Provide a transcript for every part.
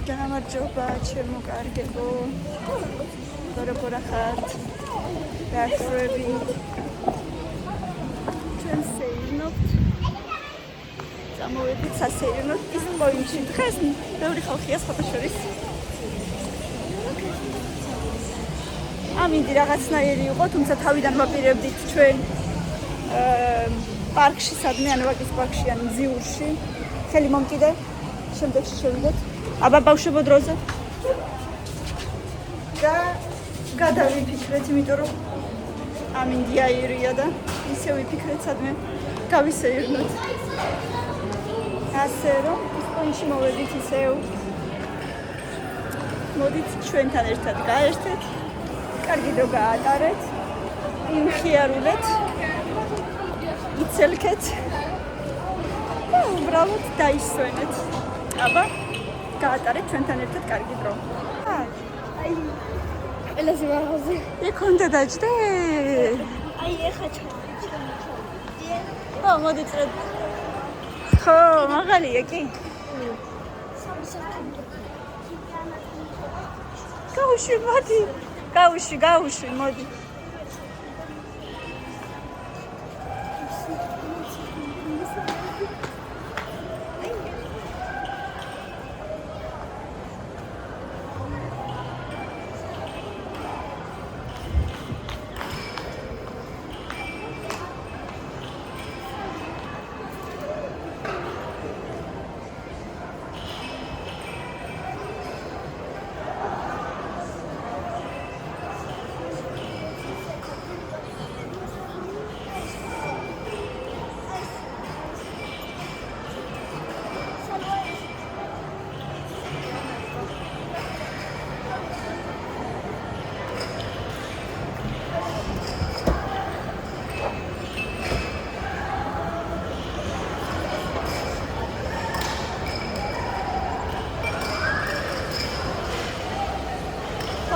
გამარჯობა, ჩემო კარგებო. როგორ ხართ? დაახლოები. ჩვენ სეირნობთ. წამოვედით სასეირნოდ ის პოინტში. დღეს ბევრი ხალხია სხვადასხვა. ამინდი რაღაცნაირი იყო, თუმცა თავიდან ვაპირებდით ჩვენ პარკში, სადმე ანვაკის პარკში, ან მზიურში. ხელი მომკიდე, შემდეგში შევიდეთ. აბა ბავშვებო დროზე. და გადავიფიქრეთ, იმიტომ რომ ამინდი აირია და ისე ვიფიქრეთ, სადმე გავისეირნოთ. ასე რომ ის პოინტში მოვედით ისევ. მოდით ჩვენთან ერთად გაერთეთ. კარგი დრო გაატარეთ. იმხიარულეთ. იცელქეთ. და უბრალოდ დაისვენეთ. აბა გაატარეთ ჩვენთან ერთად კარგი დრო. აი ყველაზე მაღალზე. იქ უნდა დაჭდე. აი ეხა ხო, მოდით. ხო, მაღალია კი. გავუშვი, მოდი. გავუშვი, მოდი.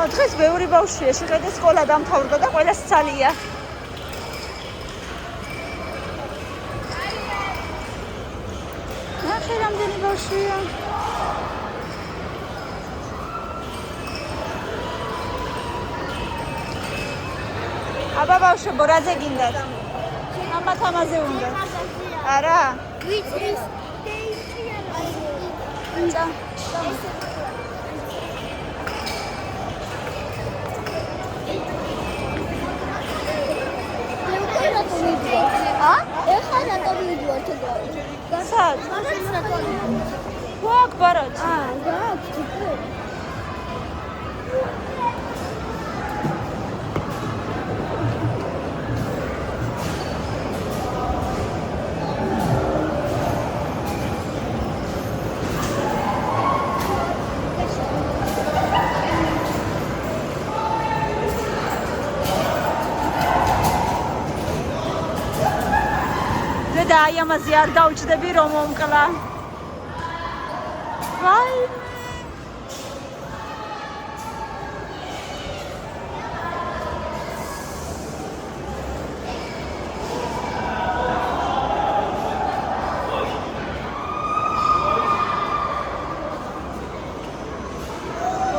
დღეს ბევრი ბავშვია, შეხედე სკოლა დამთავრდა და ყველას ცალია. ნახე რამდენი ბავშვია. აბა ბავშვებო, რაზე გინდათ? ამაზე უნდა. არა? ვიცის. და ეხლა რატომ მიდივარ თქო? გასად? ვაკ ბარად. გააქვს თქო. და აი ამაზე არ გავჭდები რომ მომკლა. ვაი.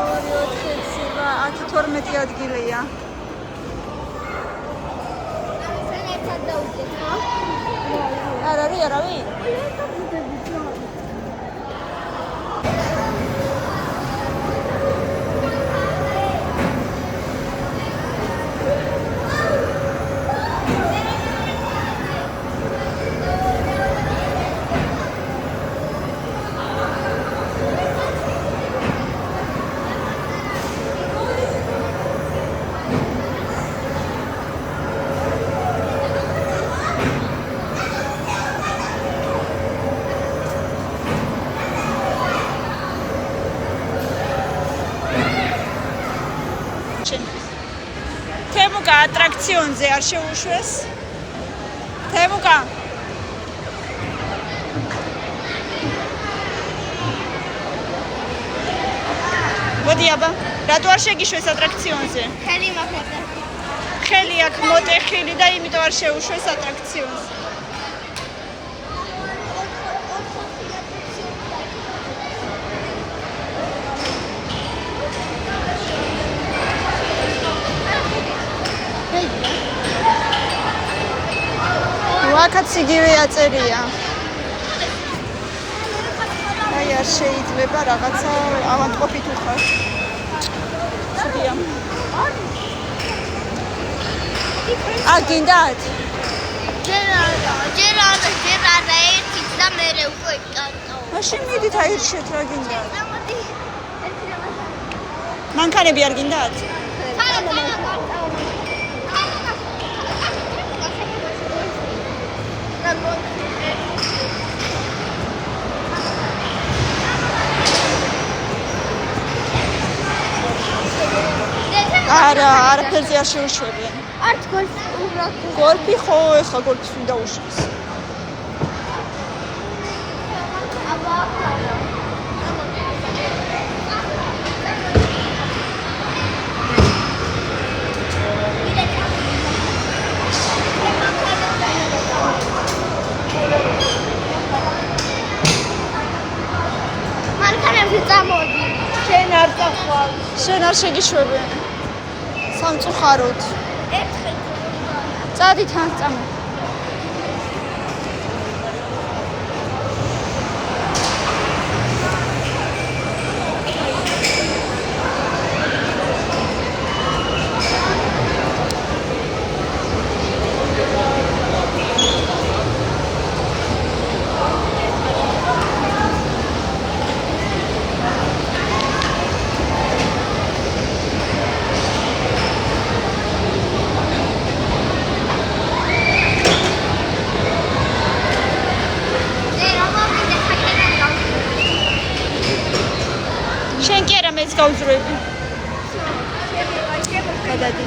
ორი 12 ადგილია. არავი. თემუკა ატრაქციონზე არ შეუშვეს. თემუკა. მოდი აბა, რატო არ შეგიშვეს ატრაქციონზე? ხელი მოხერხე. ხელი აქ მოტეხილი და იმიტომ არ შეუშვეს ატრაქციონზე. აქაც იგივე აწერია. აი არ შეიძლება რაღაცა ავადმყოფით უხარ. ცუდია. გინდათ? ჯერ არა ერთი და მერე უკვე კარტო. მაშინ მიდით აირჩიეთ რა გინდათ? მანქანები არ გინდათ? არა, არაფერზე არ შეუშვებიან. არც გოლფი უბრალოდ. გოლფი ხო, ეხლა გოლფს უნდა უშვეს. მანქანებში წამოდი. შენ არ წახვალ. შენ არ შეგიშვებიან. სამწუხაროდ. ერთხელ. წადი თან წამო. შენ კი არა მეც გავძროები. გადადი.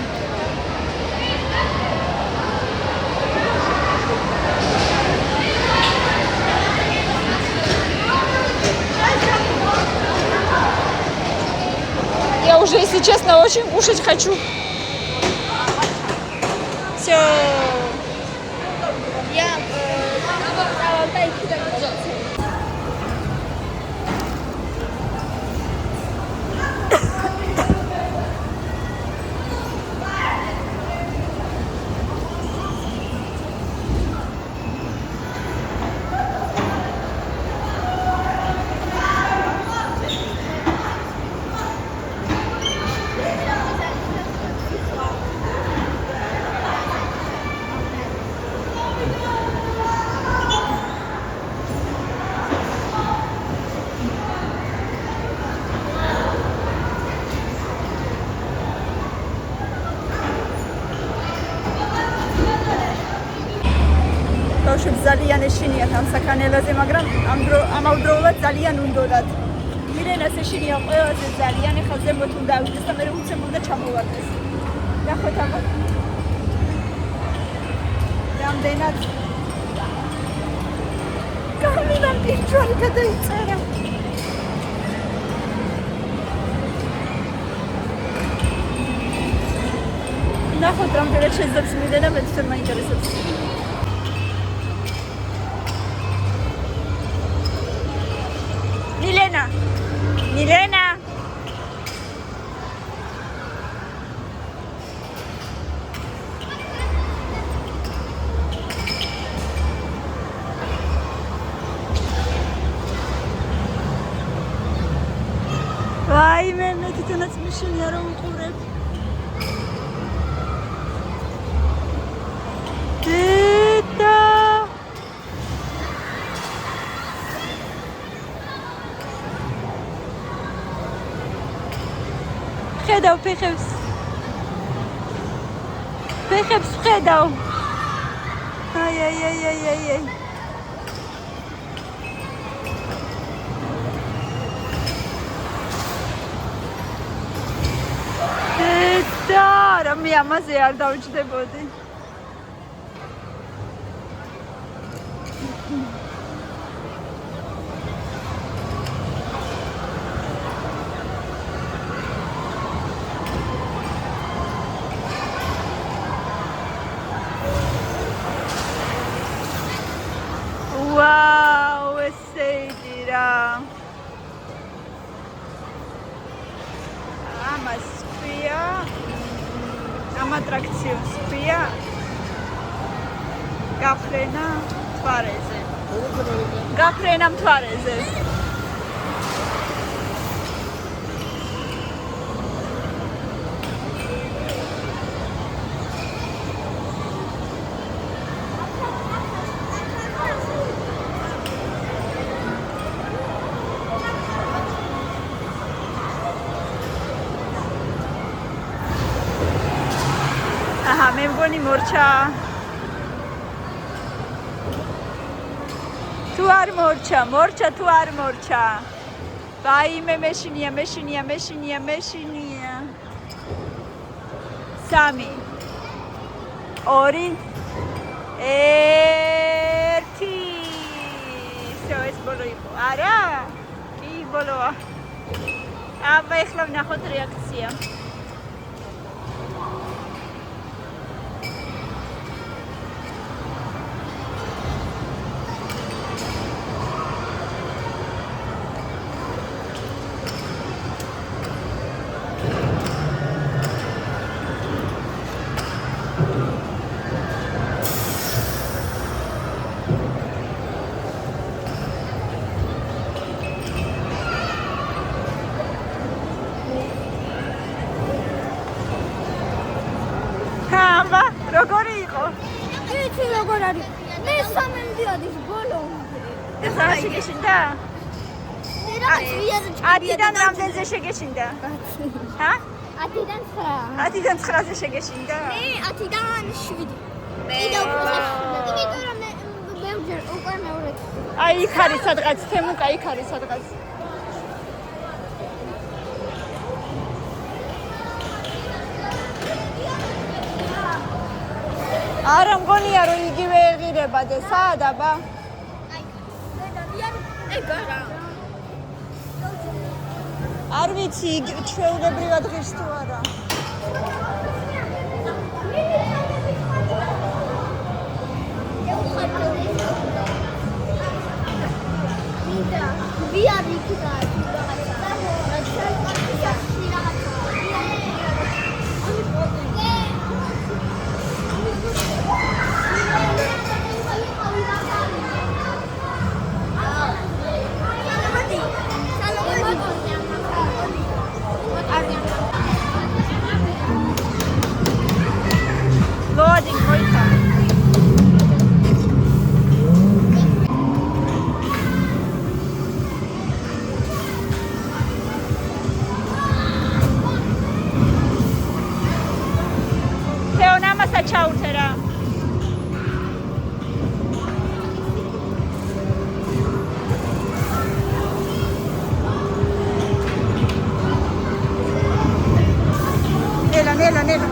Я уже, если честно, очень кушать хочу. Всё. Я ძალიან ეშინიათ ამ საქანელაზე, მაგრამ ამავდროულად ძალიან უნდოდათ. მილენას ეშინია ყველაზე ძალიან, ეხლა ზემოთ უნდა ავიდეს და მე უცებ უნდა ჩამოვარდეს. ნახოთ აბა. რამდენად გამიდან პირჯვარი გადაიწერა. ნახოთ რამდენად შეძლებს მილენა, მეც თვითონ მაინტერესებს. Milena! Vay, მე თვითონაც მიშენია რომ უყურებ. დედა! ხედავ ფეხებს. ფეხებს ხედავ. აი. და რა მე ამაზე არ დავჭდებოდი. Wow, ესე იგი რა. ამას ქვია, ამ ატრაქციოს ქვია გაფრენა მთვარეზე. გაფრენა მთვარეზე. აჰა, მე მგონი მორჩა. თუ არ მორჩა, თუ არ მორჩა. ვაიმე, მეშინია. 3 2 1 ეს ბოლო იყო. არა? კი, ბოლოა. აბა ეხლა ვნახოთ რეაქცია. როგორი იყო? იცი როგორ არის? მე სამემდიადის ბოლომდე. ეს რა შეგეშინდა? ათიდან რამდენზე შეგეშინდა? ჰა? 10-დან 9. 10-დან 9-ზე შეგეშინდა? მე 10-დან 7. კიდევ იმიტომ რომ მე ბევრჯერ უკვე მეორე. აი იქ არის სადღაც, თემუკა იქ არის სადღაც. არა მგონია რომ იგივე ეღირებადა. საად აბა? ეგარა. არ ვიცი, ჩვეულებრივად ღირს თუ არა. ვიარი იქნა. Loading, მოიცა. თეონ ამასაც ჩაუთე რა. ნელა.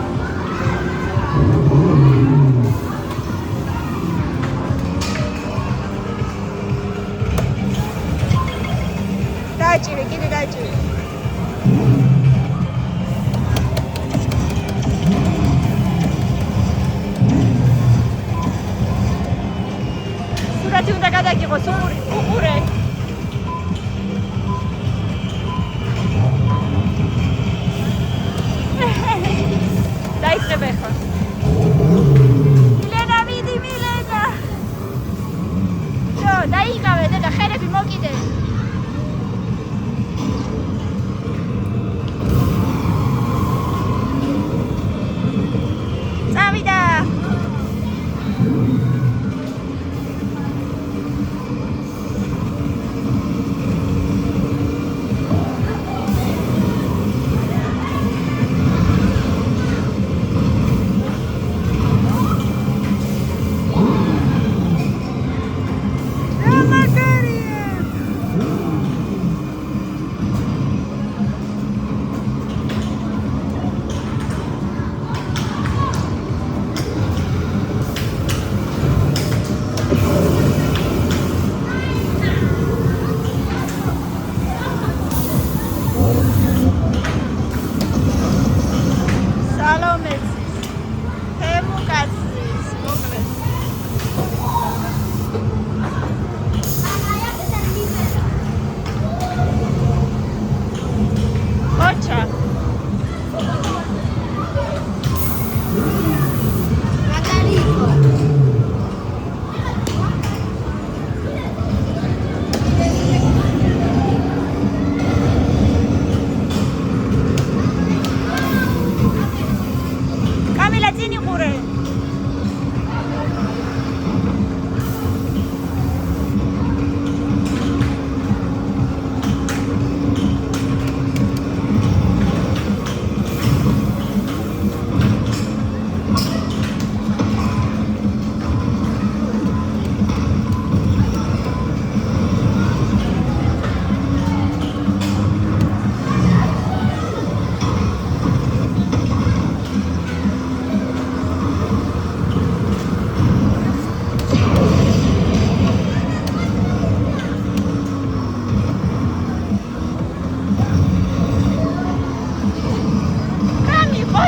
დაჭირე, კიდე დაჭირე. სურათი უნდა გადაგიღოს, უყურე.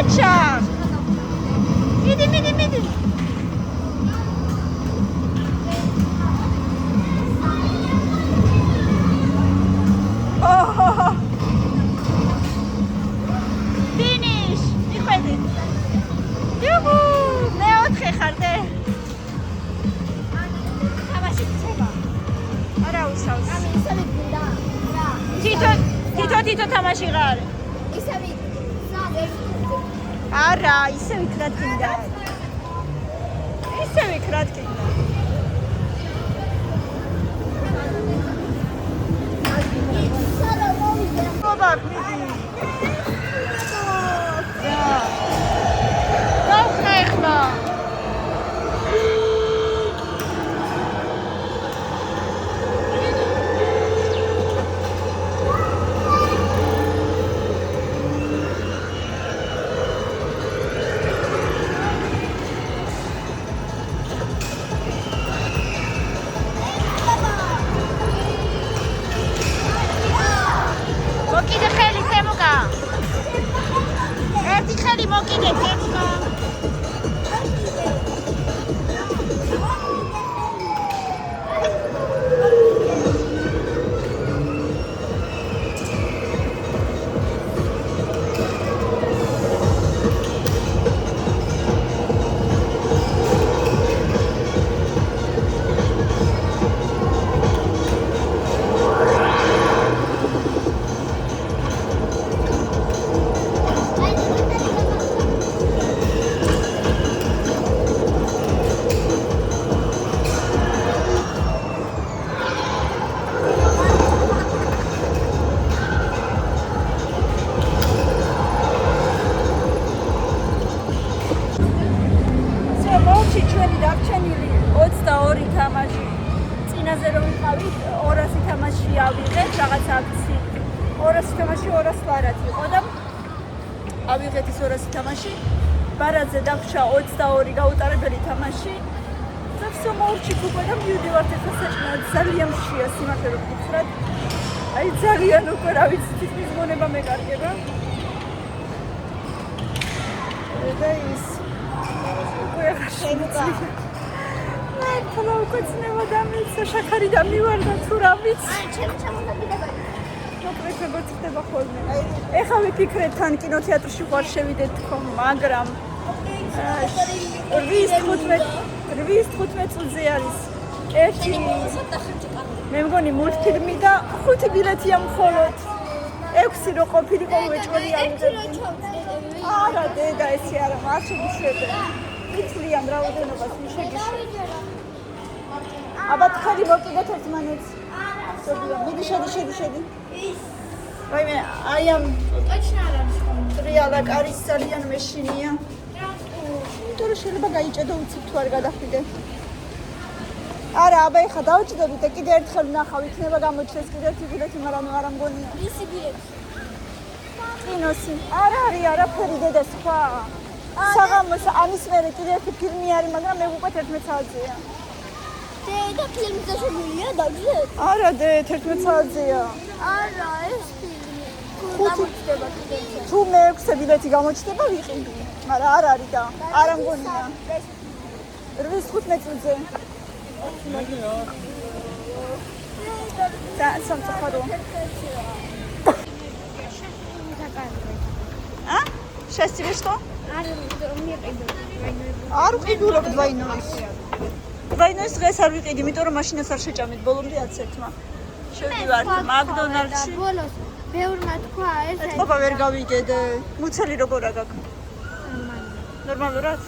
კაჩა. მიდი. Finish. მიხვედი. იუჰუ, მეოთხე ხარდე. თამაში წება. არა უსავს. ისევი გინდა. თითო თამაში რა არის? ისევი. არა, ისევ იქნად გინდა. ისევ იქნად გინდა. აბა, მიდი. დავხეხლა. მოკიდე ხელი თემუკა. ერთი ხელი მოკიდე თემუკა. ჩვენი დარჩენილი 22 თამაში. წინაზე რომ ვიყავით 200 თამაში ავიღეთ, რაღაც აქცი. 200 თამაში 200 ლარად იყო და ავიღეთ ის 200 თამაში. ბარაზე დაგვჭა 22 გაუტარებელი თამაში. და всё მოვჭი უკვე და მივდივართ ახლა საჭმელად. ძალიან მშია სიმართლე რომ გითხრათ. აი ძალიან უკვე რა ვიცი თითქმის მონება მეკარგება. და ის უკვე აღარ შემიძლია. მართლა უკვე ცნება დამიცა, შაქარი დამივარდა თუ რა ვიცი. ჩემი ჩამონაგდება. მოკლედ როგორც ხდება ხოლმე. ეხლა ვიფიქრეთ თან კინოთეატრში ხარ შევიდეთ თქო, მაგრამ 8-15 წუთზე არის ერთი მე მგონი მულტფილმი და 5 ბილეთია მხოლოდ. 6 რო ყოფილიყო მეჭველი ავიღებდი. არა დედა ესე არა არ შეგიშვებე. იცლიან რაოდენობას მიშეგიშვე. აბა ხელი მოკიდეთ ერთმანეთს. მიდი შედი. ვაიმე აი ამ ტრიალაკ არის ძალიან მეშინია. თორე შეიძლება გაიჭედო უცებ თუ არ გადახვიდე. არა აბა ეხა დავჭიდები და კიდე ერთხელ ვნახავ იქნება გამოჩნდეს კიდე ერთი ბილეთი, მაგრამ არა მგონია. ისი ბილეთი? კინოსი. არ არის არაფერი დედა სხვა. საღამოს ამის მერე კიდე ერთი ფილმი არის, მაგრამ მე უკვე 11 საათზეა. და ფილმი დაშვებულია დავჭიდეთ? არა დე 11 საათზეა. არა ეს ფილმი. გამოჩნდება კიდე. თუ მე 6 ბილეთი გამოჩნდება ვიყიდი, მაგრამ არ არის და არა მგონია. 8-15 წუთზე. და სამწუხარო. А? Сейчас тебе что? არ ვყიდულობ двойной. двойной დღეს არ ვიყიდი, იმიტომ რომ მაშინას არ შეჭამეთ ბოლომდე 11-მა. შევდივართ მაკდონალდში. ბოლოს ბევრმა თქვა ეს. ეთყობა ვერ გავიგედ. მუცელი როგორ აგაკ? ნორმალურად?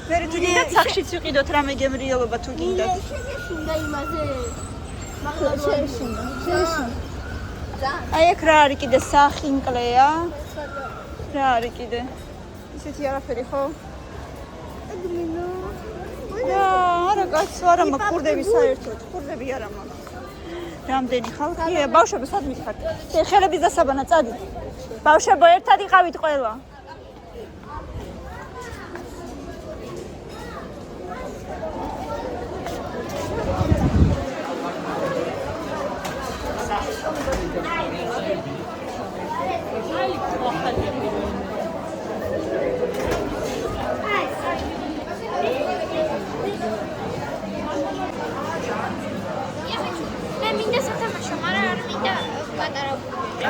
მე თუ გინდათ სახშიც ვიყიდოთ რამე გემრიელობა თუ გინდათ. შეშინდა იმაზე. შეშინდა. აი აქ რა არის კიდე სახინკლეა? რა არის კიდე? ისეთი არაფერი ხო? არა, კაცო, არა მაქვს ხურდები საერთოდ. ხურდები არა მაქვს. რამდენი ხალხია? ბავშვები სად მიხართ? ხელების დასაბანა წადი. ბავშვებო ერთად იყავით ყველა.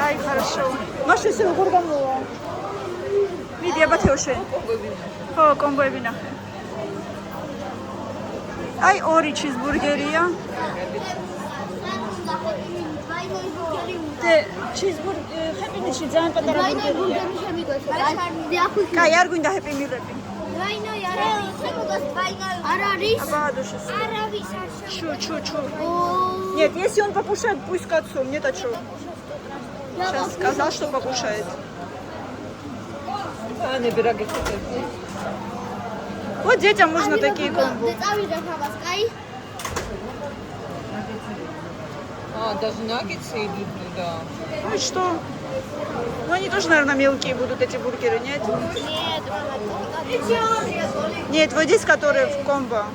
Ай, хорошо. Машина все гурганула. Види, я батеуше. О, комбоები ნახე. Ай, ორი ჩიზბურგერია. და ჩიზბურგერი ჰეპიში ძალიან პატარა ბურგერია. კაი, არ გვინდა ჰეპი მილები. Чу. Нет, если он покушает, пусть к отцу, мне-то что? Сейчас сказал, что покушает. Вот детям нужно такие комбо. Даже наггетсы идут туда. Ну и что? Ну они тоже, наверное, мелкие будут, эти бургеры, нет? Нет, вот здесь, которые в комбо.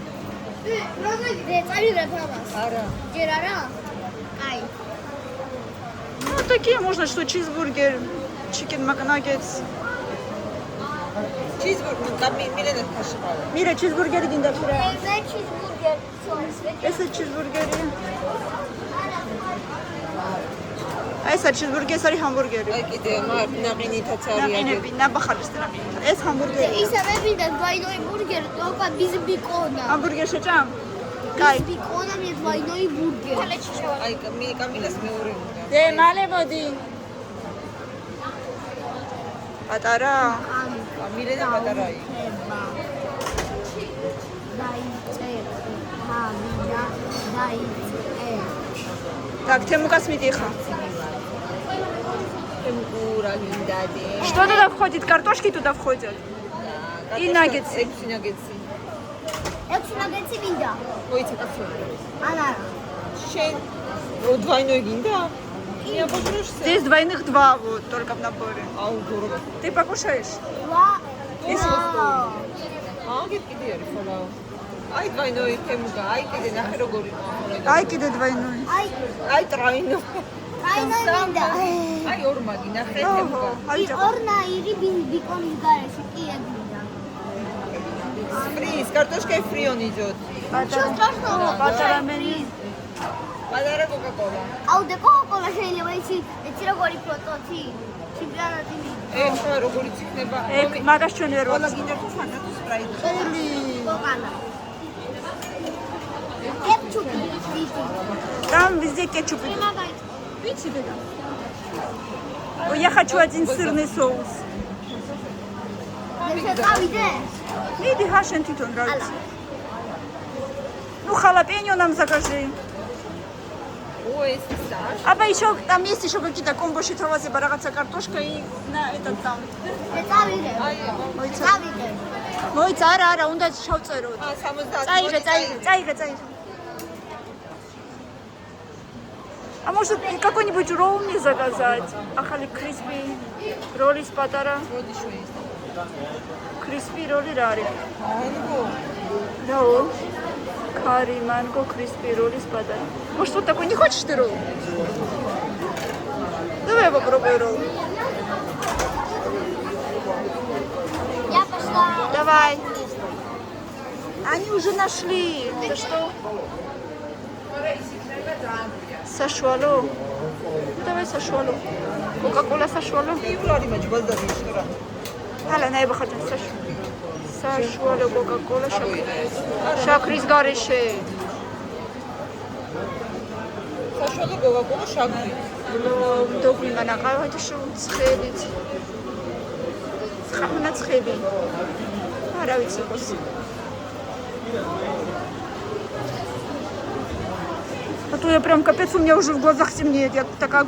Ну такие можно, что чизбургер, чикен макнаггетс. Чизбургер, милена пошла. Мира, чизбургер гинда пира. Это чизбургер. ეს არის ჩიზბურგერი, ეს არის ჰამბურგერი. აი კიდე ნაყინითაც არის. ნაყინები, ნაბახარის ნაყინი. ეს ჰამბურგერი. ისევე მინდა двойной бургер, только без бекона. ჰამბურგერი შეჭამ? კაი. Без бекона мне двойной бургер. აი კამილას მეორე უნდა. დე, მალე მოდი. პატარა. კამილენა პატარა იქ. Так, Тимукас мидиха. Темпура гиндаде. Что туда входит? Картошки туда входят? И наггетсы. Наггетсы. Экс наггетсы მინდა. Მოიცა კაცო. Ана. შენ двойной гинда? Я пожрёшься. Здесь двойных два, вот, только в наборе. Ау, дорого. Ты покушаешь? Агет კიდე არის ხოლო. Აი двойной темуга, აი კიდე ნახე როგორი. Ай, кидай двойной. აი ტრაინო. Двойной მინდა. აი ორმაგი ნახე темуга. И орнаири бекоნის გარეშე კი ეგ. Фриз, картошка и фри он идет. Что страшного? Патара мени. Подарок Кока-Кола. აუ და კოკა შეიძლება იცი როგორი პროტოტი ჩემპიონატი что როგორიც იქნება? ეგ მაგას ჩვენ ვერ Кола ვარ. გინდა თუ სანდაც სპრაიტი. კოკანა კეჩუპი Там везде кетчуп. Видите, беда? Ой, я хочу один сырный соус. შევიდე Иди, хашен титон нравится. Ну, халапеньо нам закажи. Ой, Саш. А еще там есть еще какие-то комбоши травази, барагатся картошка и на этот там. წავიდე Ai, წავიდე Мой цара, он даже шауцерот. 70. Цаига. А может какой-нибудь ролл мне заказать? Ахали криспи ролли с патара. Вроде что есть. Криспи ролли рари. Манго. Да, карри, манго, криспи ролли с патара. Может вот такой, не хочешь ты ролл? Давай я попробую ролл. я пошла Давай. Они уже нашли. Это что? Сашвало. Ну, давай сашвало. Кока-кола сашвало. იულარი მაჯბალ და მიშრა. Hala, не выходим, сашвало, кока-кола, шакрис гареше. საშუალო Coca-Cola შაგრი. დოღლი მანაყავა და შუ ცხელით. ცხამნა ცხელი. არა ვიცი ყოს. А то я прям капец, у меня уже в глазах темнеет. Я такая...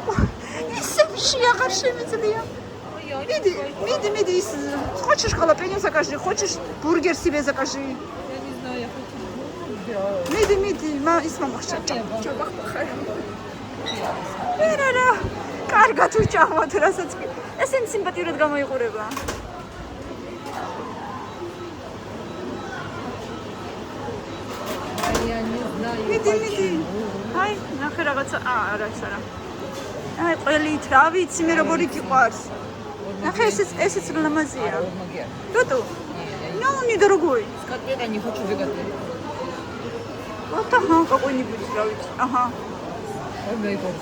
Я горшимится, да я. Меди. Хочешь халапеньо закажи, хочешь бургер себе закажи. Я не знаю, я хочу. Меди. Ის მომახშა. ჩაბახბახარ. რა. კარგად უჭამოთ, რასაც კი. ესენი სიმპათიურად გამოიყურება. Я не знаю. მიდი. აი, ნახე რაღაცა. არა. აი, ყველით რა ვიცი მე როგორი გიყვარს. ნახე ესეც ლამაზია. Магия. Тоту. Ну, недорогой. С котлетой не хочу веганы. Вот ага, какой-нибудь, ага. Ой, мой бог.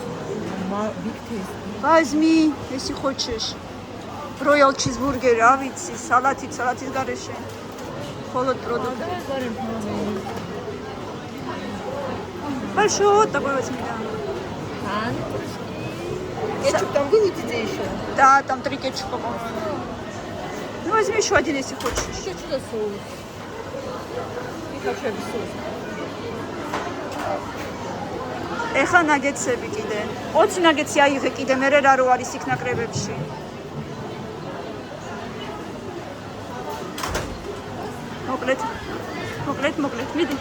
Big taste. Возьми, если хочешь. Royal cheeseburger, რა ვიცი, салатის გარეშე. Холод продукты. Большой, такой возьми, да. Кетчуп там был у тебя еще? Да, там 3 кетчупа, по-моему. Ну, возьми еще один, если хочешь. Что за соус? Не хочу без соуса. ეხლა ნაგეცები კიდე. 20 ნაგეცი აიღე კიდე, მე რა რო არის იქ ნაკრებებში. მოკლედ, მიდი.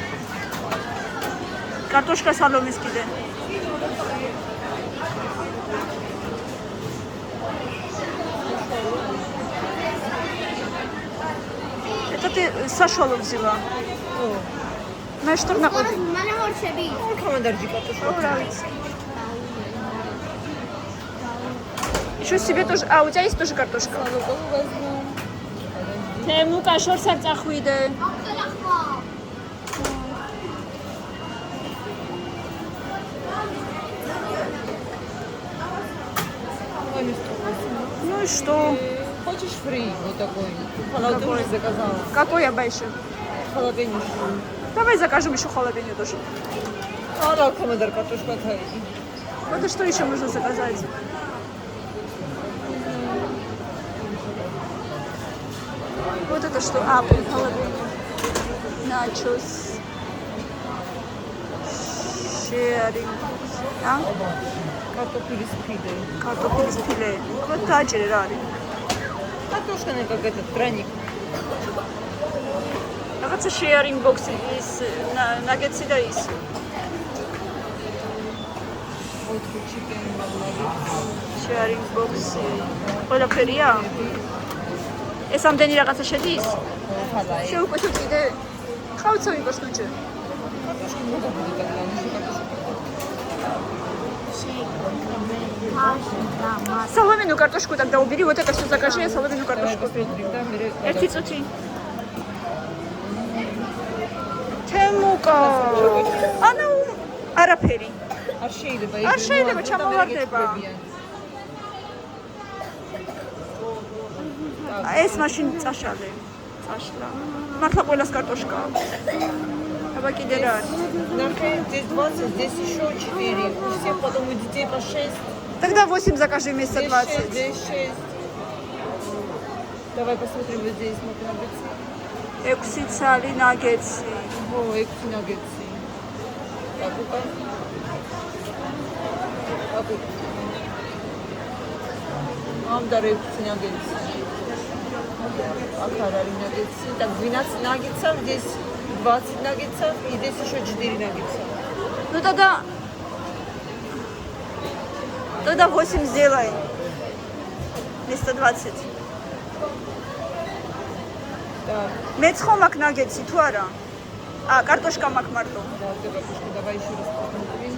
კარტოშკა სალომის კიდე. Это საშუალო გზილა. მე შტურ ნაყოფი. მანე მორჩები. Командарчик картошка. რა ვიცი. Еще себе тоже. А, у тебя есть тоже картошка? Тему кашор сарцахвиде. Ну и что? Хочешь фри вот такой? Халапеньо заказала. Какой я больше? Халапеньо. Давай закажем еще халапеньо тоже. А, командар картошка такая. Вот и что еще можно заказать? Вот это что? А, халапеньо. Начос. Шеринг. А? Картофель с пидой. Картофель с пюре. Вот таджери ради. Картошка, наверное, как этот тройник. Რაღაცა sharing box-ი ის ნაგეტსი და ის. Sharing box-ი. ყველაფერია? ეს ამდენი რაღაცა შედის? შეუკვეთო კიდე. ხავცა ვიყოს ნუჭე. Соломенную картошку тогда убери, вот это все закажи, соломенную картошку. Ერთი წუთი. თემუკა. ანუ არაფერი. არ შეიძლება ჩამოვარდება. ეს მაშინ წაშალე. წაშლა. მართლა ყველას კარტოშკა. აბა კიდე რა არის? Здесь 20, здесь еще 4. У всех потом у детей по 6. Тогда 8 закажи вместо 20. Здесь 6. Давай посмотрим вот здесь. 6 цალი ნაგეტსი. О, 6 наггетсы. Покупка. Мам дарит 6 наггетсы. Акарали наггетсы. Так, 12 наггетсов, здесь 20 наггетсов и здесь еще 4 наггетса. Ну тогда 8 сделай. Вместо 20. Так, მეცხო მაქვს ნაგეტსი თუ არა? А, картошка მაქვს მარტო. давай еще раз посмотрим.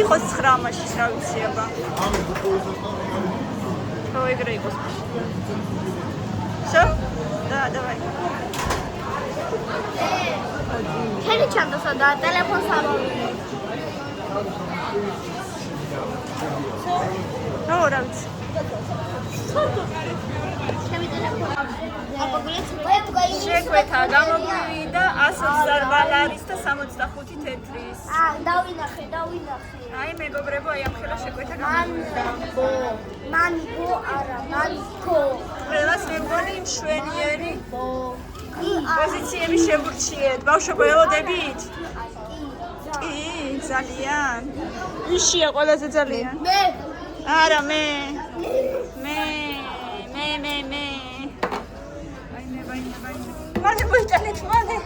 იყოს 9 მაშინ რა ვიცი აბა. ხო, ეგრე იყოს. Всё? Да, давай. ხელი ჩანდოსა და ტელეფონს ამოვიდე. ხო, რა ვიცი. ჩემი ტელეფონი. შეკვეთა გამოგვივიდა 120 ვალარის და 65 თეთრის. დავინახე. აი მეგობრებო, აი ამ ხელა შეკვეთა გამოგვივიდა. მანგო არა, მანგო. ყველას მეგონი მშვენიერი პოზიციები შეგურჩიეთ. ბავშვებო, ელოდებით? კი, ძალიან. ვიშია ყველაზე ძალიან? მე. არა, მე. Мане მოიტანეთ, მane.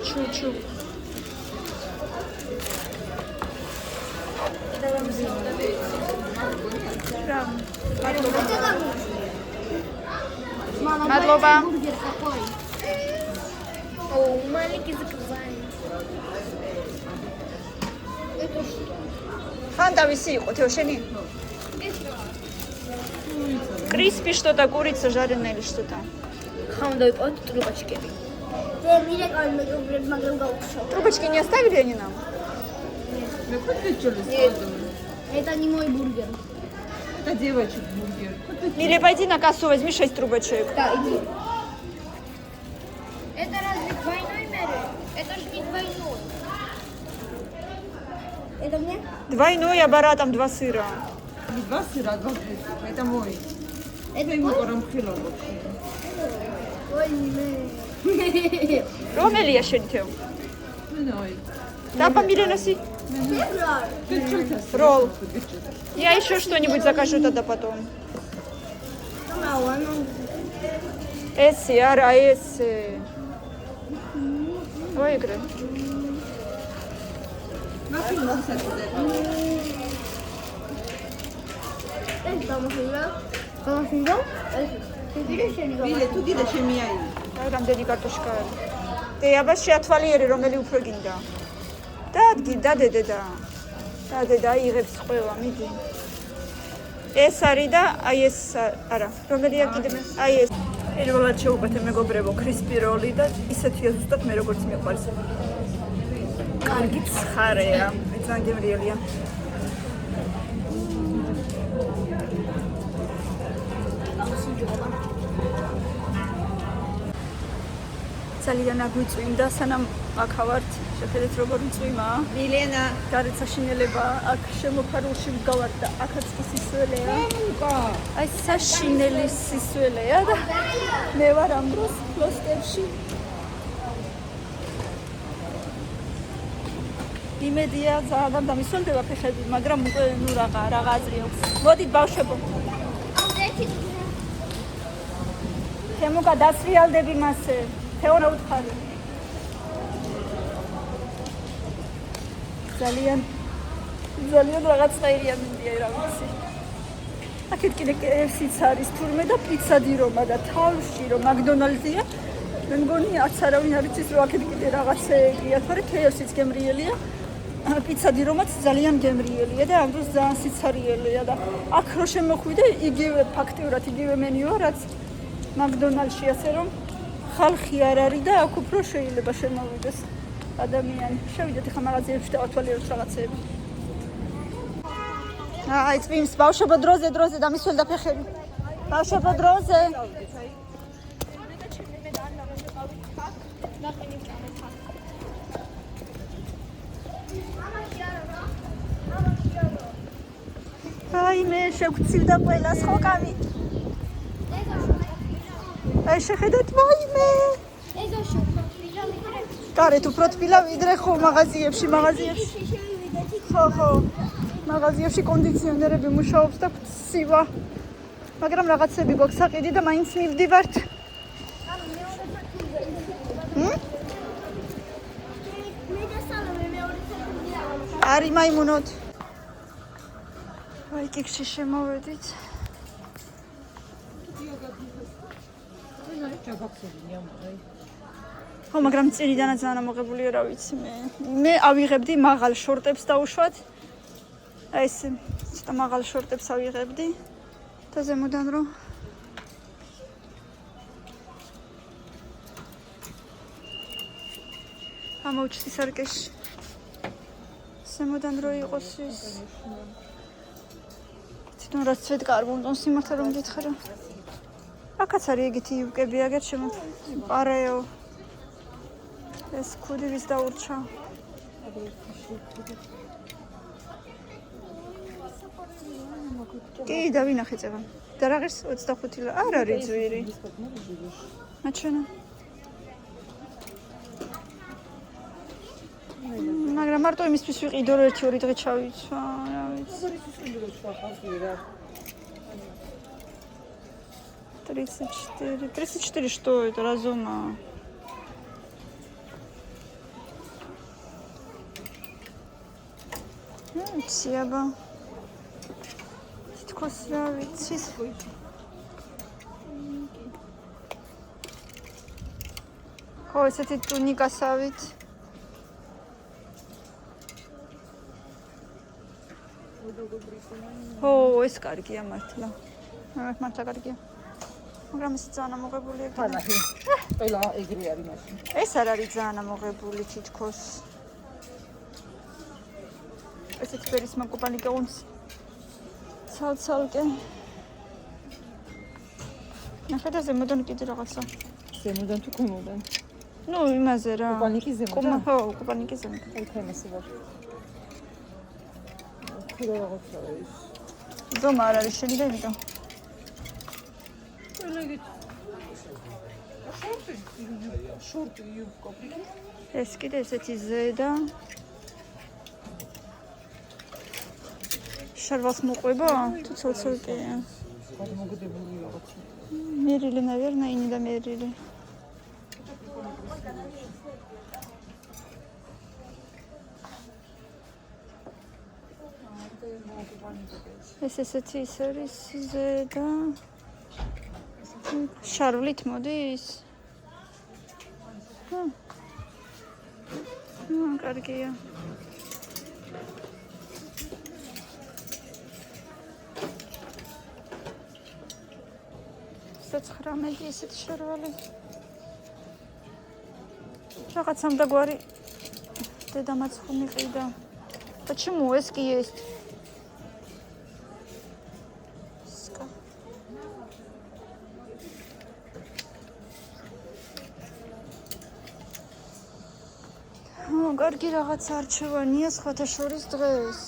ჩუჩუ. მადლობა. О, маленький заказали. ხან დავისი იყო თეო შენი? Crispy что-то, курица жареная или что-то. ხომ დავიყავთ ტრუბაჩკები. მე მირეკავ მეგობრებს, მაგრამ გავუშვებ. Трубочки не оставили они нам? მე კოტლეტ ჩოლეს. Это не мой бургер. Это девочек бургер. Или пойди на кассу, возьми 6 трубочек. Да, иди. Это разве двойной меры? Это же не двойной. Это мне? Двойной, а бара там 2 сыра. Не 2 сыра, 2 принципа. Это мой. Это ему мой? рамхила вообще. Ой, მე. რომელია შენ თემ? Меной. Да, помиленоси. Ролл. Я еще что-нибудь закажу тогда потом. Эсси, ара, эсси. Ой, игры. ეს გამოსულა. გამოსულა? ეს დიდი შენი Биле, თუ გიდა ჩემი აი. რამდენი კარტოშკა არის? Ты აბა შეათვალიერე რომელი უფრო გინდა. დადგი, დადედა. დადედა იღებს ყველა, მიდი. ეს არის და აი ეს არა, რომელია კიდე აი ეს. პირველად შევუკეთე მეგობრებო კრისპი როლი და ისეთია ზუსტად მე როგორც მიყვარს. კარგი ცხარეა, ძალიან გემრიელია. ძალიან აგვიწვიმდა, სანამ აქ ვართ, შეხედეთ როგორ მწვიმაა. მილენა, გარეთ საშინელება, აქ შემოფარულში ვდგავართ და აქაც კი სისველეა. აი საშინელი სისველეა და მე ვარ ამ დროს ფლოსტერში. იმედია ძალიან დამისვენდება ფეხები, მაგრამ უკვე ნუ რაღა აზრი აქვს. მოდით ბავშვებო. თემუკა დასრიალდები მასე. თეონა უთხარი. ძალიან რაღაცაირია მინდია რა ვიცი. აქეთ კიდე KFC-ც არის თურმე და პიცადი რომა და თავში რომ მაკდონალდზია. მე მგონი არც არავინ არ იცის რომ აქეთ კიდე რაღაცეებია, თორე KFC-ც გემრიელია. პიცადი რომაც ძალიან გემრიელია და ამ დროს ძალიან სიცარიელია და აქ რო შემოხვიდე იგივე ფაქტიურად იგივე მენიუა რაც მაკდონალდში ასე რომ ხალხი არ არის და აქ უფრო შეიძლება შემოვიდეს ადამიანი. შევიდეთ ახლა მაღაზიებში და ავთვალიეროთ რაღაცეები. აი წვიმს ბავშვებო დროზე დამისველდა ფეხები. ბავშვებო დროზე. აი მე შევქცივდა ყველას ხო კამი? აი შეხედეთ ვაიმე. გარეთ უფრო თბილა ვიდრე ხო მაღაზიებში. ხო. მაღაზიებში კონდიციონერები მუშაობს და ცივა. მაგრამ რაღაცები გვაქვს საყიდი და მაინც მივდივართ. არი მაიმუნოთ. აი კიქში შემოვედით. ხო, მაგრამ წინიდანაც ძალიან ამოღებულია, რა ვიცი მე. მე ავიღებდი მაღალ შორტებს დაუშვათ. აი ეს ცოტა მაღალ შორტებს ავიღებდი. და ზემოდან რომ ამოვჩდი სარკეში. ზემოდან რო იყოს ის. თვითონ რაც ცვეთკარბონტონ სიმართლე რომ გითხრა. აქაც არის ეგეთი იუკები, აგერ შემოპარეო. ეს ქუდი ვის დაურჩა. კი, დავინახე წევა. და რაღაც 25 ლარი. არ არის ძვირი. მაჩვენა. მაგრამ მარტო იმისთვის ვიყიდო რომ 1-2 დღე ჩავიცვა, რა ვიცი. 34 что это, разума. Ციაბა. თითქოს რა ვიცი. ხო, ესეთი ტუნიკასავით. ო, ეს კარგია მართლა. მართლა კარგია. მაგრამ ეს ძალიან ამოღებულია. ხალხი. ყველა ეგრე არის მაშინ. ეს არ არის ძალიან ამოღებული თითქოს. ესეთი ფერის მაკუპანი გაუნს. ცალ-ცალკე. ნახეთ ზემოდან კიდე რაღაცა. ზემოდან თუ ქვემოდან? ნუ იმაზე რა. კუპანიკი ზემოდან? ხო, კუპანიკი ზემოდან. აი ქვემესი ვარ. ხირო რაღაცა ის. ზომა არ არის შენი და იმიტომ. შორტი იუბკა. ეს კიდე ესეთი ზედა. შარვალს მოყვება? თუ ცალ-ცალკეა. გამოგდებული რაღაცა. Мерили, наверное, и не домерили. ეს ესეთი ის არის ზედა. შარვლით მოდის. კარგია. მედი ესეთი შარვალი. რაღაც ამდაგვარი დედამაც ხომ იყიდა. Почему ეს კი есть? კარგი რაღაც არჩევანია სხვათა შორის დღეს.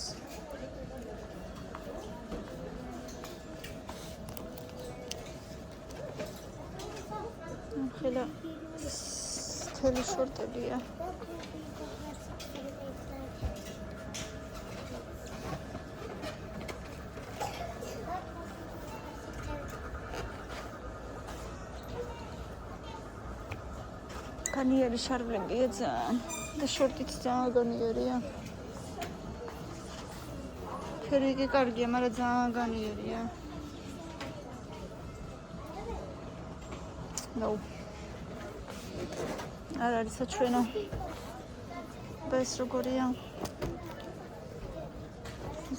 ხელა თელი შორტებია. განიერი შარვლებია ძალიან და შორტიც ძალიან განიერია. ფერი კი კარგია, მაგრამ ძალიან განიერია. No. არ არის საჩვენო. და ეს როგორია?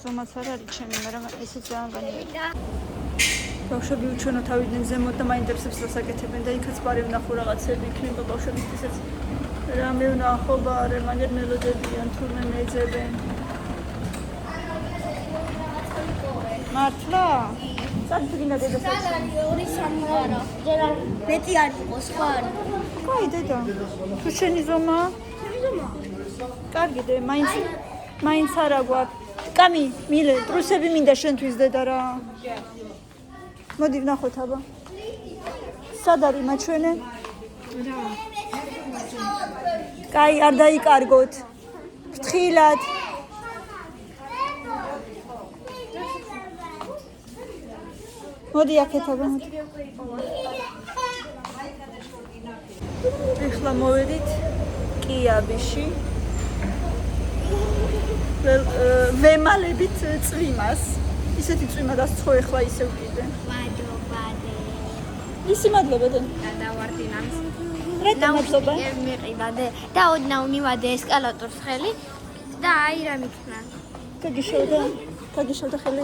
ზომაც არ არის ჩემი, მაგრამ ესე ძალიან განიერია. ბავშვები უჩვენო თავიდან ზემოთ და მაინტერესებს რა საკეთებენ და იქაც პარი ვნახო რაღაცები იქნება ბავშვებისთვისაც. რამე ვნახო ბარე, მაგერ მელოდებიან, თურმე მეძებენ. მართლა? წაგდგინა დედა საჩვენო. 2-3 არა. ჯერა მეტი არ იყოს, ხო არა? კაი დედა. თუ შენი ზომა? ჩემი ზომა. კარგი დე, მაინც არა გვაქვს. კამი, მილე, ტრუსები მინდა შენთვის დედა რა. მოდი ვნახოთ აბა. სად არის მაჩვენე? რა. კაი, არ დაიკარგოთ. ფრთხილად. მოდი აქეთ აბა. ეხლა მოვედით კიაბიში. ვემალებით წვიმას. ისეთი წვიმა დასცხო ეხლა ისევ კიდე. ისი მადლობა და დავარდინამს. რატომ მადლობა? მიყიდე და ოდნა უნივადე ესკალატორს ხელი და აი რა მიქნა. გაგიშოვდა ხელი.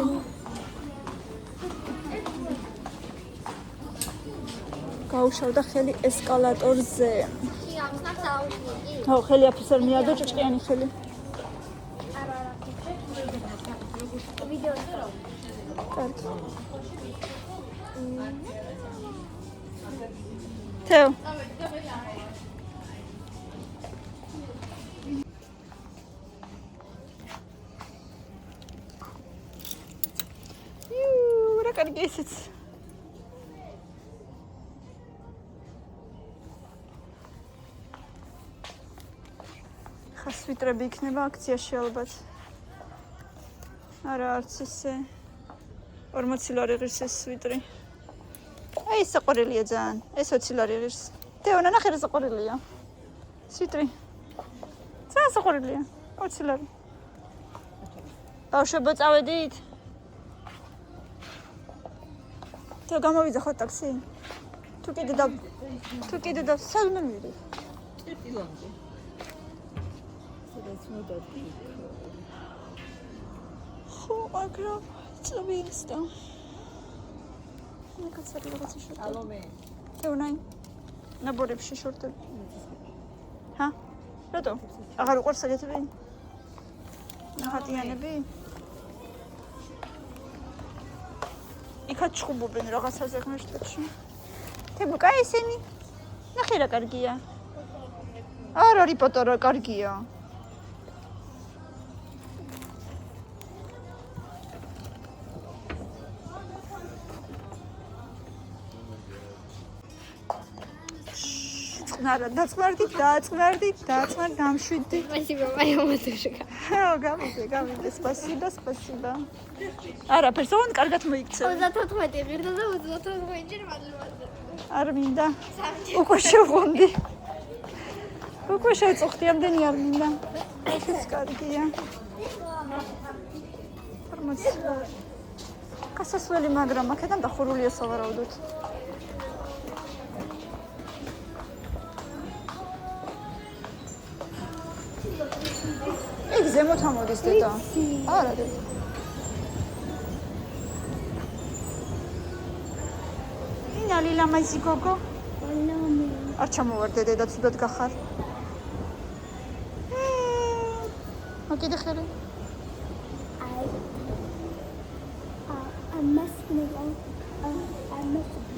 გაუშავდა ხელი ესკალატორზე. ხო, ხელი აფისარ მიადო ჭჭყიანი ხელი. კარგი. თეო. რა კარგი ესეც. ხასვიტრები იქნება აქციაში ალბათ. არა არც ისე 40 ლარი ღირს ეს სვიტრი. აი ეს საყვარელია ძალიან. ეს 20 ლარი ღირს. თეონა ნახე რა საყვარელია. სვიტრი. ძალიან საყვარელია. 20 ლარი. ბავშვებო წავედით? თეო გამოვიძახ ხო ტაქსი? თუ კიდე და სადმე მივიდი? ჭირტილამდე. სადაც მოდადი. ხო, მაგრამ წავიდს და კაცარი რაღაცა შორტი. ალომე. ეუნაი. ნაბორებში შორტები. ჰა? რატო? აღარ უყვარს ეგეთები? ნახატიანები? იქაც ჩხუბობენ რაღაცაზე ღმერთებში. თებუკა ესენი? ნახე რა კარგია. არ არის პატარა კარგია. დაწყმარდით, გამშვიდდი. Спасибо, моя матушка. გამიდე, спасибо. არაფერს, ოღონდ კარგად მოიქცევ. 34 ღირდა და 34 ჯერ მადლობა. არ მინდა. უკვე შევღონდი. უკვე შევწუხდი, ამდენი არ მინდა. ეს კარგია. გასასვლელი, მაგრამ აქედან დახურულია სავარაუდოდ. ეგ ზემოთ ამოდის დედა. არა დედა. ინა ლილა მაისი გოგო. არ ჩამოვარდე დედა, ცუდად გახარ. მოკიდე ხელი.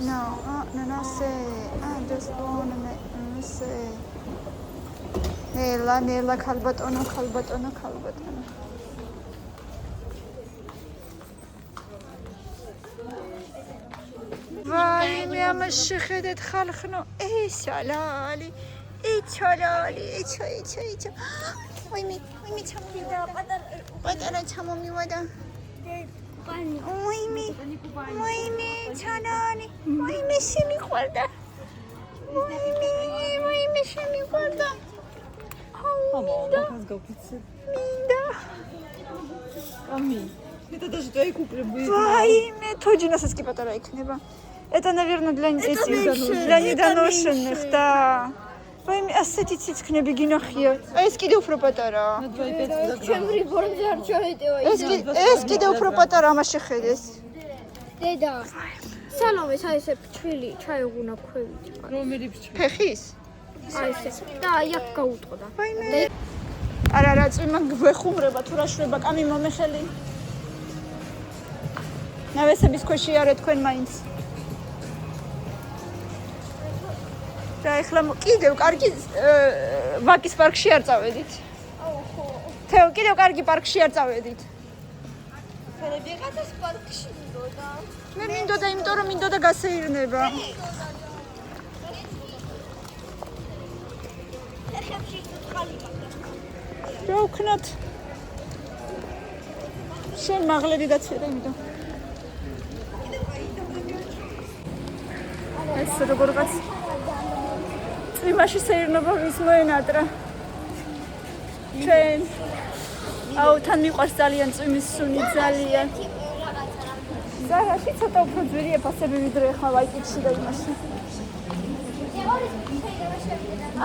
No, say. I just wanna say. Nela, kalbatona. Vay, mi ama şıkıdet halkını. Ey çalali. Vay mi çamamida. Badana çamami vada. Vay mi çalali. Vay mi şemi kvarda. Vay mi şemi kvarda. Მინდა ამი это даже твои куклы были вайме точно კი პატარა იქნება это наверное для недоношенных да ვაიმე ასეთი ციცქნები გინახია ეს კიდე უფრო პატარაა ჩემი ბორბზე არ ჩაეტევა ეს კიდე უფრო პატარა ამაში ხედეს დედა სალომეს აი ესე ფჩვილი ჩაეღუნა ქვევით რომელი ფეხის აი ესე და აქ გაუტყდა ვაიმე არა წვიმა გვეხუმრება თუ რა შვება კამი მომეხელი ნავესების ქვეშ იარე თქვენ მაინც და ეხლა კიდევ კარგი ვაკის პარკში არ წავედით თეო კიდევ კარგი პარკში არ წავედით ფერები ყავს პარკში მინდოდა მე მინდოდა იმიტომ რომ მინდოდა გასეირნება რა ვქნათ შენ მაღლები გაცირე იმიტომ ეს როგორღაც წვიმაში სეირნობა ვის მოენატრა ჩვენ აუ თან მიყვარს ძალიან წვიმის სუნი ძალიან ზარაში ცოტა უფრო ძვირია ფასები ვიდრე ხმა ვაიკითხში და იმაში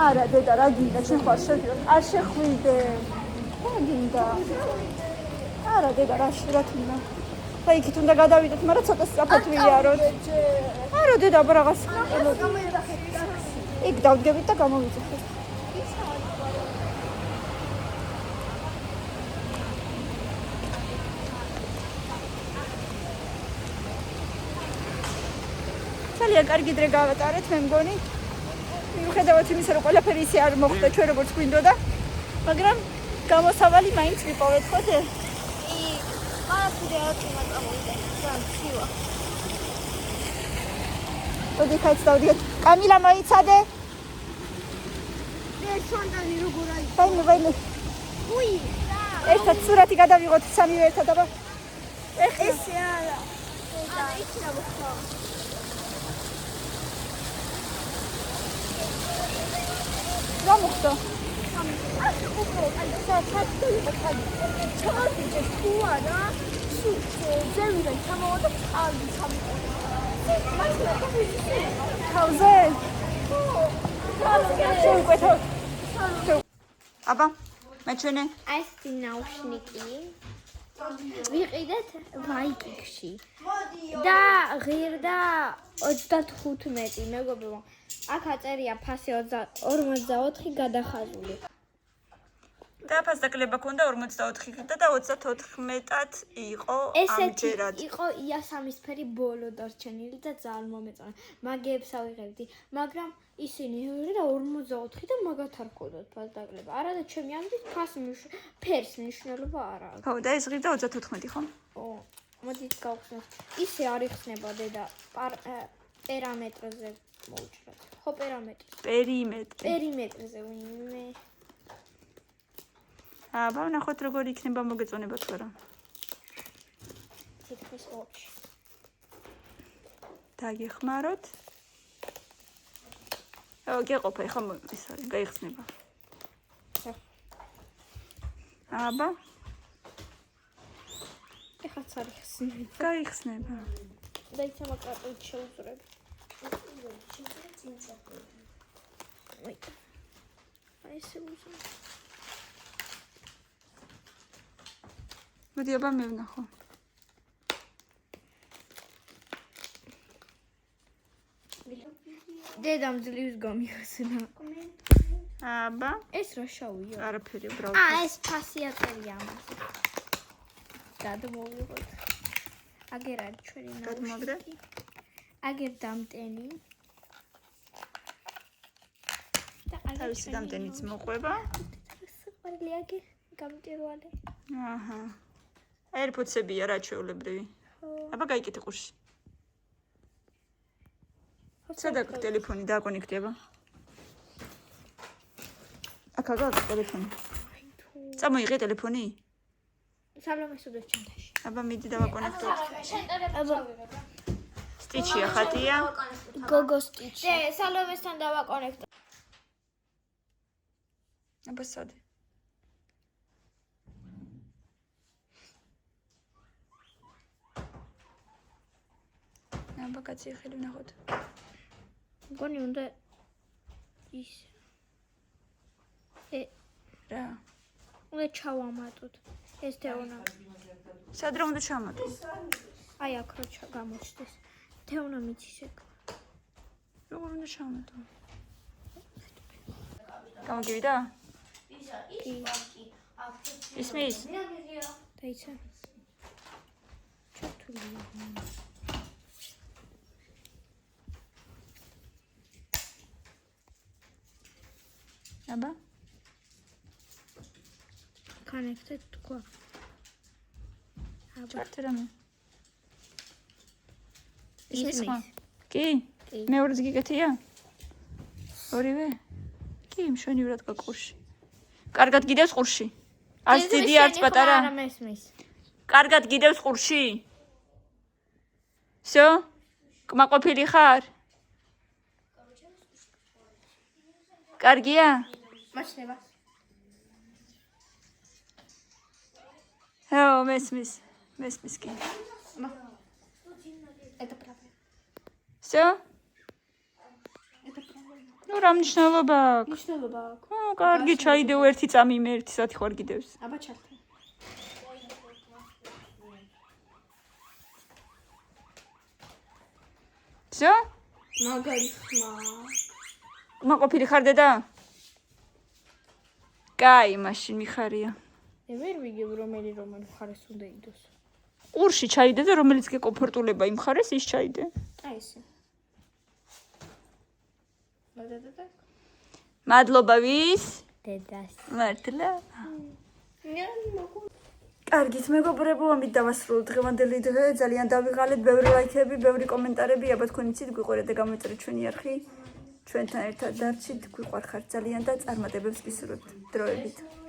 არა დედა რა გინდა ჩვენ ხარ არ შეხვიდე რა გინდა არა დედა რა თუნდა და იქით უნდა გადავიდეთ მაგრამ ცოტა სწრაფად ვიაროთ არა დედა რაღაც იქ დავდგებით და გამოვიძახეთ ძალიან კარგი დღე გავატარეთ მე მგონი მიუხედავად იმისა რომ ყველაფერი ისე არ მოხდა ჩვენ როგორც გვინდოდა მაგრამ გამოსავალი მაინც ვიპოვეთ ხო ზე? მართლა არ წამოვიდა სამცივა ოდი ხაც დავდიოთ კამილა მოიცადე მე შონდანი როგორ აი ვაიმე უი ერთად სურათი გადავიღოთ სამივე ერთად აბა ესე არა და იქ რა მოხდა რა მოხდა? აბა, მეჩვენე. ეს დინაუშნიკი ვიყიდეთ ვაიკიკში. და ღირდა 35 მეგობრებო. აქ აწერია ფასი 44 გადახაზული. და ფასდაკლება ქონდა 44 და 34-ად იყო ესეთი ამჯერად. იყო იასამისფერი ბოლო დარჩენილი და ძალიან მომეწონა. მაგეებს ავიღებდი, მაგრამ ისინი ღირდა 44 და მაგათ არ ქონდათ ფასდაკლება. არა და ჩემი ამბის ფერს მნიშვნელობა არა აქვს. ხო, და ეს ღირდა 34 ხო? მოდით გავხსნათ. ისე არ იხსნება დედა პერამეტრზე მოუჭრათ. ხო, პერიმეტრი. პერიმეტრზე ვინმე. აბა, ნახოთ როგორ იქნება მოგეწონება თუ არა. თითქმის ოქში. დაგეხმაროთ. გეყოფა, ხა ის არის, გაიხსნება. აბა, ეხაც არ იხსნება. გაიხსნება. და იცი მაგალითად შეუძრები. აი ესე უზრებ. მოდი აბა მე ვნახო. დედამ ძლივს გამიხსნა. აბა, ეს რა შავია? არაფერი უბრალოდ. ეს ფასი აწერია ამაზე. გადმოვიღოთ. აგერ არის ჩვენი გადმოგდე? აგერ დამტენი. და თავისი დამტენიც მოყვება. სიყვარული აგერ გამტირვალე. აჰა. AirPods-ებია რა ჩვეულებრივი. აბა გაიკეთე ყურში. სადა ტელეფონი დააკონექტება? აქ გაქვს ტელეფონი. წამოიღე ტელეფონი? სალომეს უდევ ჩანთაში. აბა მიდი დავაკონექტოთ. აბა სტიჩია ხატია. გოგო სტიჩი. სალომესთან დავაკონექტო. აბა სადი. აბა კაცი ხელი ვნახოთ. მგონი უნდა ის რა? უნდა ჩავამატოთ. ეს თეონა. სად რა უნდა ჩამატო? აი აქ რო გამოჩნდეს. თეონა მიცის ეგ. როგორ უნდა ჩამატო? გამოგივიდა? ისმის? დაიცა. ჩართულია. აბა? connected თქვა. ჩართე რამე. ისმის ხო? კი? მეორეც გიგეთია? ორივე? კი, მშვენივრად გაკურში. კარგად გიდევს ყურში? არც დიდი, არც პატარა? არა მესმის. კარგად გიდევს ყურში? всё? კმაყოფილი ხარ? კარგია? მაჩნდება. ჰო, მესმის კი. Это правда. всё? ну რა მნიშვნელობა აქვს? მნიშვნელობა აქვს. კარგი, ჩაიდევ ერთი წამი მე ერთი საათი ხარ გიდევს. აბა ჩართე. всё? მაგარი ხმა. კმაყოფილი ხარ დედა? კაი, მაშინ მიხარია. მე ვერ ვიგებ რომელი მხარეს უნდა იდოს. ყურში ჩაიდე და რომელიც გეკომფორტულება იმ მხარეს ის ჩაიდე. აი ესე. და. მადლობა ვის? დედას. მართლა? კარგით, მეგობრებო, ამით დავასრულოთ დღევანდელი დღე. ძალიან დავიღალეთ, ბევრი ლაიქები, ბევრი კომენტარები. აბა თქვენ იცით, გვიყურეთ და გამოიწერეთ ჩვენი არხი. ჩვენთან ერთად დარჩით, გვიყვარხართ ძალიან და წარმატებებს გისურვებთ. დროებით.